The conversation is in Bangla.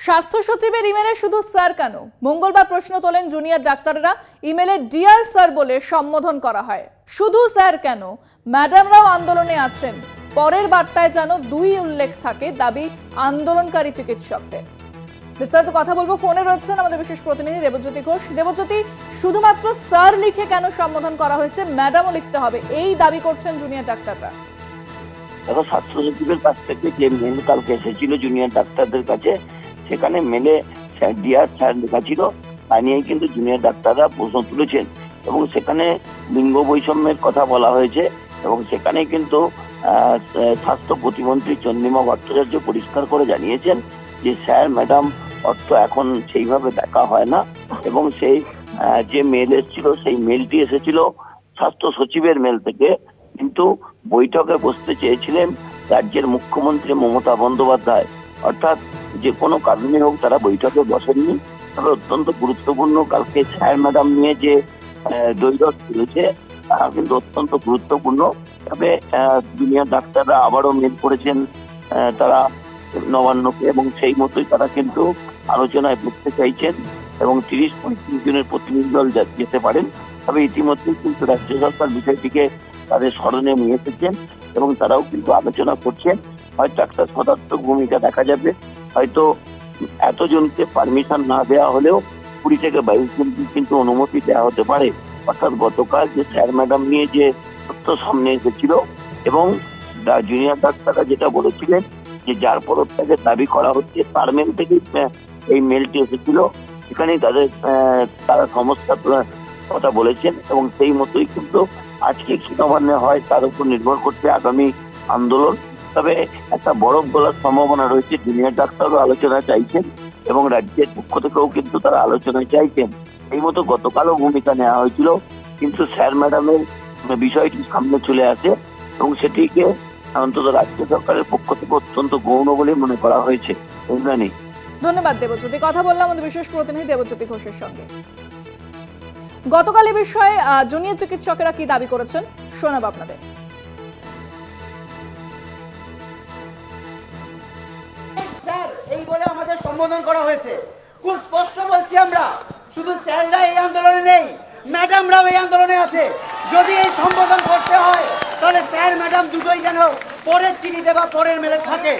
স্বাস্থ্য সচিবের ইমেলে শুধু স্যার কেন? মঙ্গলবার প্রশ্ন তোলেন জুনিয়র ডাক্তাররা। ইমেলে ডিয়ার স্যার বলে সম্বোধন করা হয়। শুধু স্যার কেন? ম্যাডামরাও আন্দোলনে আছেন। পরের বার্তায় যেন দুই উল্লেখ থাকে, দাবি আন্দোলনকারী চিকিৎসকদের। বিস্তারিত কথা বলবো, ফোনে রয়েছেন আমাদের বিশেষ প্রতিনিধি দেবজ্যোতি ঘোষ। দেবজ্যোতি, শুধুমাত্র স্যার লিখে কেন সম্বোধন করা হয়েছে, ম্যাডামও লিখতে হবে, এই দাবি করছেন জুনিয়র ডাক্তাররা? দেখো, স্বাস্থ্য সচিবের কাছ থেকে যে মেল কালকে এসেছিল জুনিয়র ডাক্তারদের কাছে, সেখানে মেলে ডিয়ার স্যার লেখা ছিল। তা নিয়েই কিন্তু জুনিয়র ডাক্তাররা প্রশ্ন তুলেছেন এবং সেখানে লিঙ্গ বৈষম্যের কথা বলা হয়েছে এবং সেখানে কিন্তু স্বাস্থ্য প্রতিমন্ত্রী চন্দ্রিমা ভট্টাচার্য পরিষ্কার করে জানিয়েছেন যে স্যার ম্যাডাম অর্থ এখন সেইভাবে দেখা হয় না এবং সেই যে মেল এসেছিল সেই মেলটি এসেছিল স্বাস্থ্য সচিবের মেল থেকে, কিন্তু বৈঠকে বসতে চেয়েছিলেন রাজ্যের মুখ্যমন্ত্রী মমতা বন্দ্যোপাধ্যায়। অর্থাৎ যে কোনো কারণে হোক তারা বৈঠকে বসেননি। তবে অত্যন্ত গুরুত্বপূর্ণ কালকে স্যার ম্যাডাম নিয়ে যে দ্বৈরথ চলেছে তা কিন্তু অত্যন্ত গুরুত্বপূর্ণ। তবে জুনিয়র ডাক্তাররা আবারও মেল করেছেন তারা নবান্নকে এবং সেই মতোই তারা কিন্তু আলোচনায় বসতে চাইছেন এবং 30-35 জনের প্রতিনিধি দল যেতে পারেন। তবে ইতিমধ্যেই কিন্তু রাজ্য সরকার বিষয়টিকে তাদের স্মরণে নিয়ে এসেছেন এবং তারাও কিন্তু আলোচনা করছেন। হয়তো একটা শতাত্মক ভূমিকা দেখা যাবে, হয়তো এতজনকে পারমিশন না দেওয়া হলেও 20 থেকে 22 জনকে কিন্তু অনুমতি দেওয়া হতে পারে। অর্থাৎ গতকাল যে স্যার ম্যাডাম নিয়ে যে তথ্য সামনে এসেছিল এবং জুনিয়র ডাক্তাররা যেটা বলেছিলেন যে যার পদত্যাগে দাবি করা হচ্ছে তার মেল থেকে এই মেলটি এসেছিল, সেখানেই তারা সমস্যার কথা বলেছেন এবং সেই মতোই কিন্তু আজকে কি নবান্নে হয় তার উপর নির্ভর করছে আগামী আন্দোলন। তবে একটা বরফ গলার সম্ভাবনা রয়েছে। জুনিয়র ডাক্তারও আলোচনা চাইছেন এবং রাজ্যের পক্ষ থেকেও কিন্তু তারা আলোচনা চাইছেন। এই মতো গতকালও ভূমিকা নেওয়া হয়েছিল, কিন্তু স্যার ম্যাডামের বিষয়টি সামনে চলে আসে এবং সেটিকে অন্তত রাজ্য সরকারের পক্ষ থেকে অত্যন্ত গৌণ বলে মনে করা হয়েছে। ধন্যবাদ দেবজ্যোতি। কথা বললাম আমাদের বিশেষ প্রতিনিধি দেবজ্যোতি ঘোষের সঙ্গে। গতকাল এ বিষয়ে জুনিয়র চিকিৎসকেরা কি দাবি করেছেন শোনাব আপনাদের। স্যার এই বলে আমাদের সম্বোধন করা হয়েছে। খুব স্পষ্ট বলছি, আমরা শুধু স্যাররা এই আন্দোলনে নেই, ম্যাডামরাও এই আন্দোলনে আছে। যদি এই সম্বোধন করতে হয় তাহলে স্যার ম্যাডাম দুটোই যেন পরের চিঠিতে বা পরের মেলে থাকে।